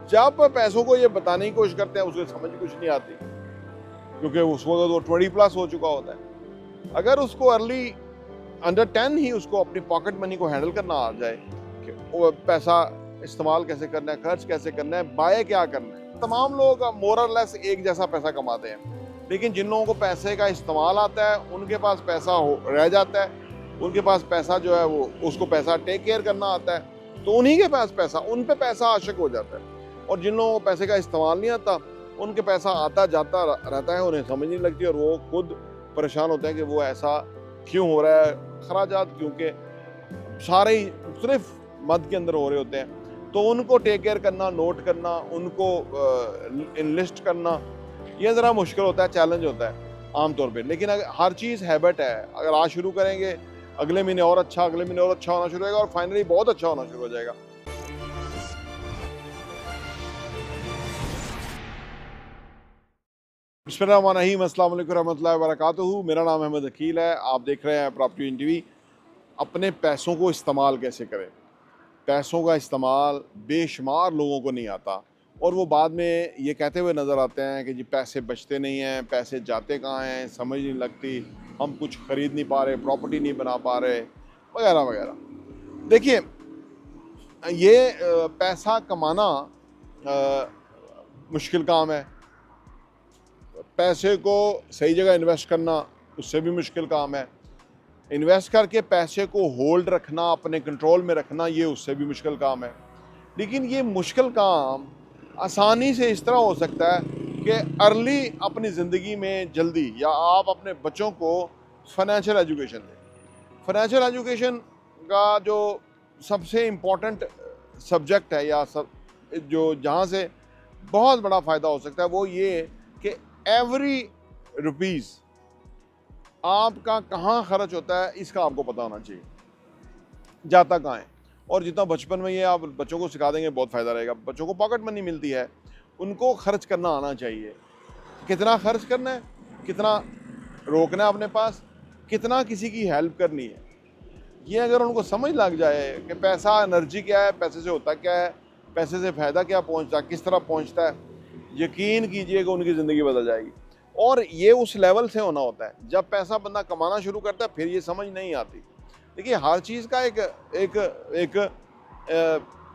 जब पैसों को ये बताने की कोशिश करते हैं उसको समझ कुछ नहीं आती, क्योंकि उसको तो 20+ हो चुका होता है। अगर उसको अर्ली अंडर 10 ही उसको अपनी पॉकेट मनी को हैंडल करना आ जाए कि वो पैसा इस्तेमाल कैसे करना है, खर्च कैसे करना है, बाय क्या करना है। तमाम लोग मोर और लेस एक जैसा पैसा कमाते हैं, लेकिन जिन लोगों को पैसे का इस्तेमाल आता है उनके पास पैसा रह जाता है, उनके पास पैसा जो है वो उसको पैसा टेक केयर करना आता है, तो उन्हीं के पास पैसा, उन पे पैसा आशिक हो जाता है। और जिन लोगों को पैसे का इस्तेमाल नहीं आता, उनके पैसा आता जाता रहता है, उन्हें समझ नहीं लगती और वो खुद परेशान होते हैं कि वो ऐसा क्यों हो रहा है, खराजात क्योंकि सारे ही सिर्फ मद के अंदर हो रहे होते हैं। तो उनको टेक केयर करना, नोट करना, उनको इनलिस्ट करना, ये ज़रा मुश्किल होता है, चैलेंज होता है आमतौर पे। लेकिन अगर हर चीज़ हैबिट है, अगर आज शुरू करेंगे अगले महीने और अच्छा, अगले महीने और अच्छा होना शुरू होगा और फाइनली बहुत अच्छा होना शुरू हो जाएगा। बिस्मिल्लाहिर्रहमानिर्रहीम, अस्सलाम वालेकुम रहमतुल्लाहि व बरकातुहू। मेरा नाम अहमद अकील है, आप देख रहे हैं प्रॉपर्टी टीवी। अपने पैसों को इस्तेमाल कैसे करें। पैसों का इस्तेमाल बेशुमार लोगों को नहीं आता और वो बाद में ये कहते हुए नज़र आते हैं कि जी पैसे बचते नहीं हैं, पैसे जाते कहाँ हैं, समझ नहीं लगती, हम कुछ ख़रीद नहीं पा रहे, प्रॉपर्टी नहीं बना पा रहे, वगैरह वगैरह। देखिए, ये पैसा कमाना मुश्किल काम है, पैसे को सही जगह इन्वेस्ट करना उससे भी मुश्किल काम है, इन्वेस्ट करके पैसे को होल्ड रखना, अपने कंट्रोल में रखना, ये उससे भी मुश्किल काम है। लेकिन ये मुश्किल काम आसानी से इस तरह हो सकता है कि अर्ली अपनी ज़िंदगी में जल्दी, या आप अपने बच्चों को फाइनेंशियल एजुकेशन दें। फाइनेंशियल एजुकेशन का जो सबसे इम्पोर्टेंट सब्जेक्ट है, या जो जहाँ से बहुत बड़ा फ़ायदा हो सकता है, वो ये कि एवरी रुपीज़ आपका कहाँ खर्च होता है इसका आपको पता होना चाहिए, जाता कहाँ है। और जितना बचपन में ये आप बच्चों को सिखा देंगे बहुत फ़ायदा रहेगा। बच्चों को पॉकेट मनी मिलती है, उनको खर्च करना आना चाहिए, कितना खर्च करना है, कितना रोकना है अपने पास, कितना किसी की हेल्प करनी है। ये अगर उनको समझ लग जाए कि पैसा एनर्जी क्या है, पैसे से होता क्या है, पैसे से फ़ायदा क्या पहुँचता है, किस तरह पहुँचता है, यकीन कीजिए कि उनकी ज़िंदगी बदल जाएगी। और ये उस लेवल से होना होता है। जब पैसा बंदा कमाना शुरू करता है फिर ये समझ नहीं आती। देखिए, हर चीज़ का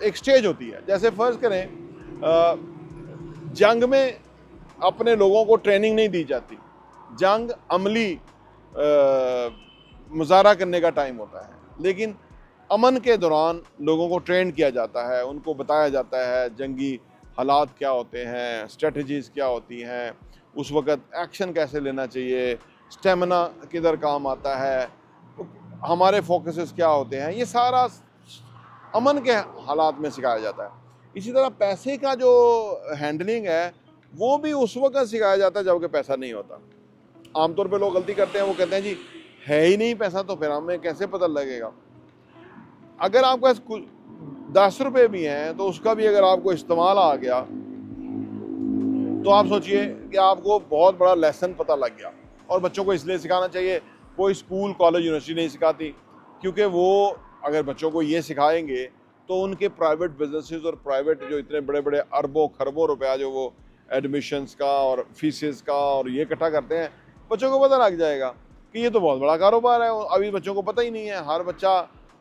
एक स्टेज होती है। जैसे फ़र्ज़ करें, जंग में अपने लोगों को ट्रेनिंग नहीं दी जाती, जंग अमली मुज़ाहरा करने का टाइम होता है। लेकिन अमन के दौरान लोगों को ट्रेन किया जाता है, उनको बताया जाता है जंगी हालात क्या होते हैं, स्ट्रेटजीज़ क्या होती हैं, उस वक़्त एक्शन कैसे लेना चाहिए, स्टेमिना किधर काम आता है, हमारे फोकसेस क्या होते हैं, ये सारा अमन के हालात में सिखाया जाता है। इसी तरह पैसे का जो हैंडलिंग है वो भी उस वक़्त सिखाया जाता है जबकि पैसा नहीं होता। आमतौर पे लोग गलती करते हैं, वो कहते हैं जी है ही नहीं पैसा तो फिर हमें कैसे पता लगेगा। अगर आपके पास कुछ 10 रुपये भी हैं तो उसका भी अगर आपको इस्तेमाल आ गया तो आप सोचिए कि आपको बहुत बड़ा लेसन पता लग गया। और बच्चों को इसलिए सिखाना चाहिए, कोई स्कूल, कॉलेज, यूनिवर्सिटी नहीं सिखाती, क्योंकि वो अगर बच्चों को ये सिखाएंगे तो उनके प्राइवेट बिजनेसेस और प्राइवेट जो इतने बड़े बड़े अरबों खरबों रुपया जो वो एडमिशन्स का और फीसेस का और ये इकट्ठा करते हैं, बच्चों को पता लग जाएगा कि ये तो बहुत बड़ा कारोबार है। अभी बच्चों को पता ही नहीं है। हर बच्चा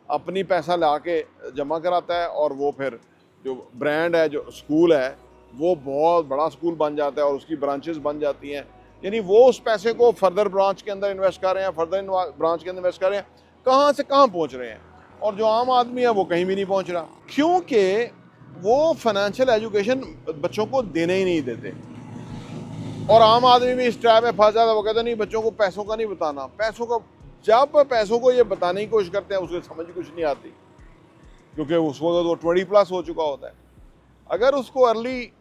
अपनी पैसा ला के जमा कराता है और वो फिर जो ब्रांड है, जो स्कूल है, वो बहुत बड़ा स्कूल बन जाता है और उसकी ब्रांचेस बन जाती हैं। यानी वो उस पैसे को फर्दर ब्रांच के अंदर इन्वेस्ट कर रहे हैं, फर्दर ब्रांच के अंदर इन्वेस्ट कर रहे हैं, कहाँ से कहाँ पहुँच रहे हैं। और जो आम आदमी है वो कहीं भी नहीं पहुँच रहा, क्योंकि वो फाइनेंशियल एजुकेशन बच्चों को देने ही नहीं देते। और आम आदमी भी इस ट्रैप में फंस जाता है, वो कहते नहीं बच्चों को पैसों का नहीं बताना। पैसों का, जब पैसों को ये बताने की कोशिश करते हैं उसको समझ कुछ नहीं आती, क्योंकि उसको तो 20+ हो चुका होता है। अगर उसको अर्ली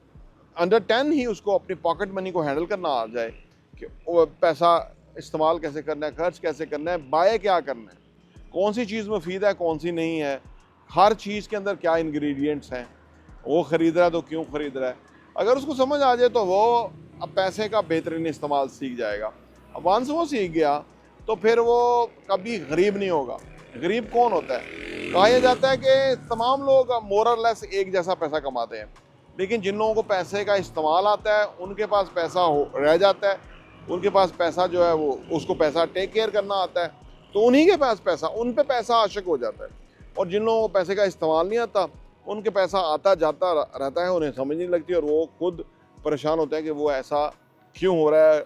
अंडर 10 ही उसको अपनी पॉकेट मनी को हैंडल करना आ जाए कि वो पैसा इस्तेमाल कैसे करना है, खर्च कैसे करना है, बाय क्या करना है, कौन सी चीज़ मुफीद है, कौन सी नहीं है, हर चीज़ के अंदर क्या इंग्रेडिएंट्स हैं, वो ख़रीद रहा है तो क्यों ख़रीद रहा है, अगर उसको समझ आ जाए तो वो अब पैसे का बेहतरीन इस्तेमाल सीख जाएगा। अब वंस वो सीख गया तो फिर वो कभी गरीब नहीं होगा। गरीब कौन होता है? कहा जाता है कि तमाम लोग मोर और लेस एक जैसा पैसा कमाते हैं, लेकिन जिन लोगों को पैसे का इस्तेमाल आता है उनके पास पैसा रह जाता है, उनके पास पैसा जो है वो उसको पैसा टेक केयर करना आता है, तो उन्हीं के पास पैसा, उन पे पैसा आशिक हो जाता है। और जिन लोगों को पैसे का इस्तेमाल नहीं आता, उनके पैसा आता जाता रहता है, उन्हें समझ नहीं लगती और वो खुद परेशान होते हैं कि वो ऐसा क्यों हो रहा है,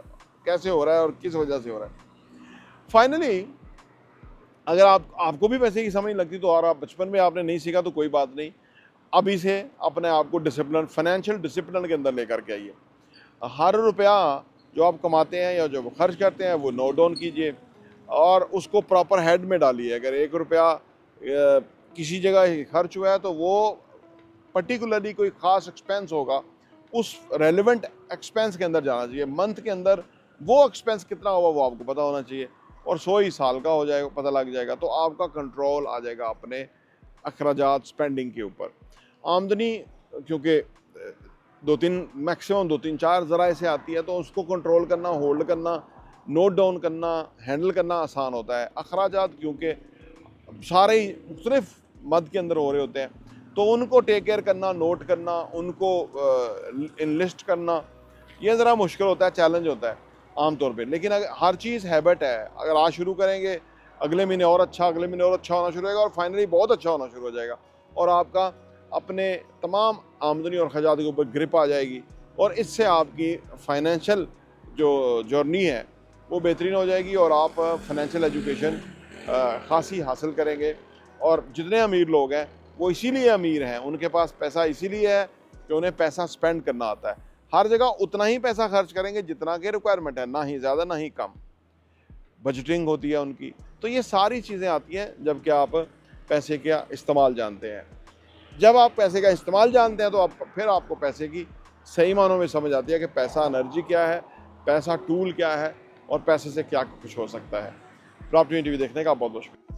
कैसे हो रहा है और किस वजह से हो रहा है। फाइनली अगर आपको भी पैसे की समझ नहीं लगती तो, और आप बचपन में आपने नहीं सीखा तो कोई बात नहीं, अभी से अपने आप को डिसिप्लिन, फाइनेंशियल डिसिप्लिन के अंदर लेकर के आइए। हर रुपया जो आप कमाते हैं या जो खर्च करते हैं वो नोट डाउन कीजिए और उसको प्रॉपर हेड में डालिए। अगर 1 रुपया किसी जगह खर्च हुआ है तो वो पर्टिकुलरली कोई ख़ास एक्सपेंस होगा, उस रेलिवेंट एक्सपेंस के अंदर जाना चाहिए। मंथ के अंदर वो एक्सपेंस कितना हुआ वो आपको पता होना चाहिए, और 100 ही साल का हो जाएगा, पता लग जाएगा, तो आपका कंट्रोल आ जाएगा अपने अखराजात स्पेंडिंग के ऊपर। आमदनी क्योंकि 2-3 मैक्सिमम 2-3-4 ज़राए से आती है, तो उसको कंट्रोल करना, होल्ड करना, नोट डाउन करना, हैंडल करना आसान होता है। अखराजात क्योंकि सारे ही मुख्तलिफ मद के अंदर हो रहे होते हैं, तो उनको टेक केयर करना, नोट करना, उनको इनलिस्ट करना, ये ज़रा मुश्किल होता है, चैलेंज होता है आम तौर पे। लेकिन अगर हर चीज़ हैबिट है, अगर आज शुरू करेंगे, अगले महीने और अच्छा, अगले महीने और अच्छा होना शुरू होगा और फाइनली बहुत अच्छा होना शुरू हो जाएगा और आपका अपने तमाम आमदनी और खर्चात के ऊपर ग्रिप आ जाएगी, और इससे आपकी फाइनेंशियल जो जर्नी है वो बेहतरीन हो जाएगी और आप फाइनेंशियल एजुकेशन खासी हासिल करेंगे। और जितने अमीर लोग हैं वो इसीलिए अमीर हैं, उनके पास पैसा इसीलिए है कि उन्हें पैसा स्पेंड करना आता है। हर जगह उतना ही पैसा खर्च करेंगे जितना की रिक्वायरमेंट है, ना ही ज़्यादा ना ही कम। बजटिंग होती है उनकी। तो ये सारी चीज़ें आती हैं जबकि आप पैसे का इस्तेमाल जानते हैं। जब आप पैसे का इस्तेमाल जानते हैं तो फिर आपको पैसे की सही मानों में समझ आती है कि पैसा एनर्जी क्या है, पैसा टूल क्या है और पैसे से क्या कुछ हो सकता है। प्रॉपर्टी टीवी देखने का बहुत बहुत शुक्रिया।